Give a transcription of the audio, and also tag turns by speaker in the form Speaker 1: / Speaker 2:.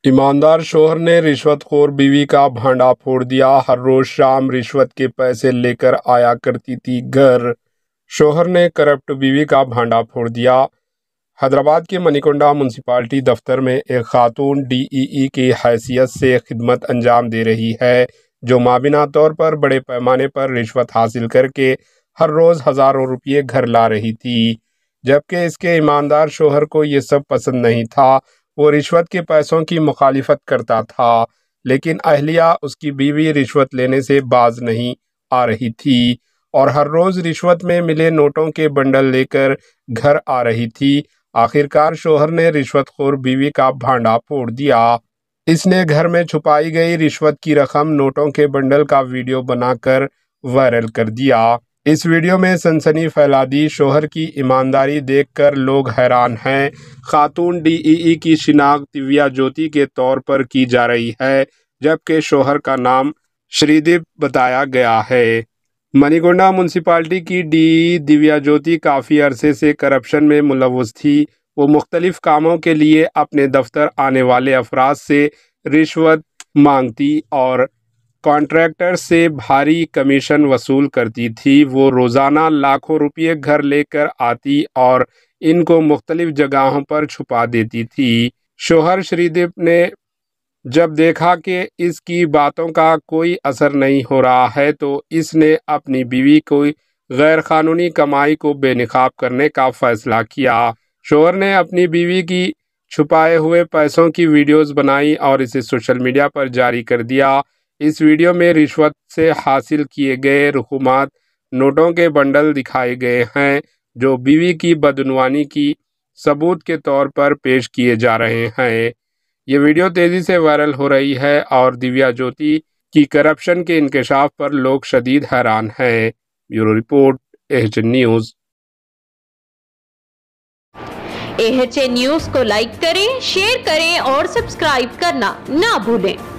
Speaker 1: ईमानदार शोहर ने रिश्वतखोर बीवी का भांडा फोड़ दिया। हर रोज शाम रिश्वत के पैसे लेकर आया करती थी घर। शोहर ने करप्ट बीवी का भांडा फोड़ दिया। हैदराबाद के मनीकोंडा म्यूनसिपालिटी दफ्तर में एक खातून डीईई की हैसियत से खिदमत अंजाम दे रही है, जो माबिना तौर पर बड़े पैमाने पर रिश्वत हासिल करके हर रोज हजारों रुपये घर ला रही थी। जबकि इसके ईमानदार शोहर को ये सब पसंद नहीं था। वो रिश्वत के पैसों की मुखालिफत करता था, लेकिन अहलिया उसकी बीवी रिश्वत लेने से बाज नहीं आ रही थी और हर रोज रिश्वत में मिले नोटों के बंडल लेकर घर आ रही थी। आखिरकार शोहर ने रिश्वतखोर बीवी का भांडा फोड़ दिया। इसने घर में छुपाई गई रिश्वत की रकम नोटों के बंडल का वीडियो बनाकर वायरल कर दिया। इस वीडियो में सनसनी फैला दी। शोहर की ईमानदारी देखकर लोग हैरान हैं। खातून डीईई की शिनाख्त दिव्या ज्योति के तौर पर की जा रही है, जबकि शोहर का नाम श्रीदीप बताया गया है। मनीकोंडा म्यूनसिपालिटी की डीईई दिव्या ज्योति काफ़ी अरसे से करप्शन में मुलव्वस थी। वो मुख्तलिफ कामों के लिए अपने दफ्तर आने वाले अफराद से रिश्वत मांगती और कॉन्ट्रैक्टर से भारी कमीशन वसूल करती थी। वो रोज़ाना लाखों रुपये घर लेकर आती और इनको मुख्तलिफ जगहों पर छुपा देती थी। शोहर श्रीदीप ने जब देखा कि इसकी बातों का कोई असर नहीं हो रहा है, तो इसने अपनी बीवी को गैर कानूनी कमाई को बेनकाब करने का फैसला किया। शोहर ने अपनी बीवी की छुपाए हुए पैसों की वीडियोस बनाई और इसे सोशल मीडिया पर जारी कर दिया। इस वीडियो में रिश्वत से हासिल किए गए रकूमात नोटों के बंडल दिखाए गए हैं, जो बीवी की बदعنوانی की सबूत के तौर पर पेश किए जा रहे हैं। ये वीडियो तेज़ी से वायरल हो रही है और दिव्या ज्योति की करप्शन के इंकशाफ पर लोग शदीद हैरान हैं। Bureau report, AHN news.
Speaker 2: AHN news को लाइक करें, शेयर करें और सब्सक्राइब करना ना भूलें।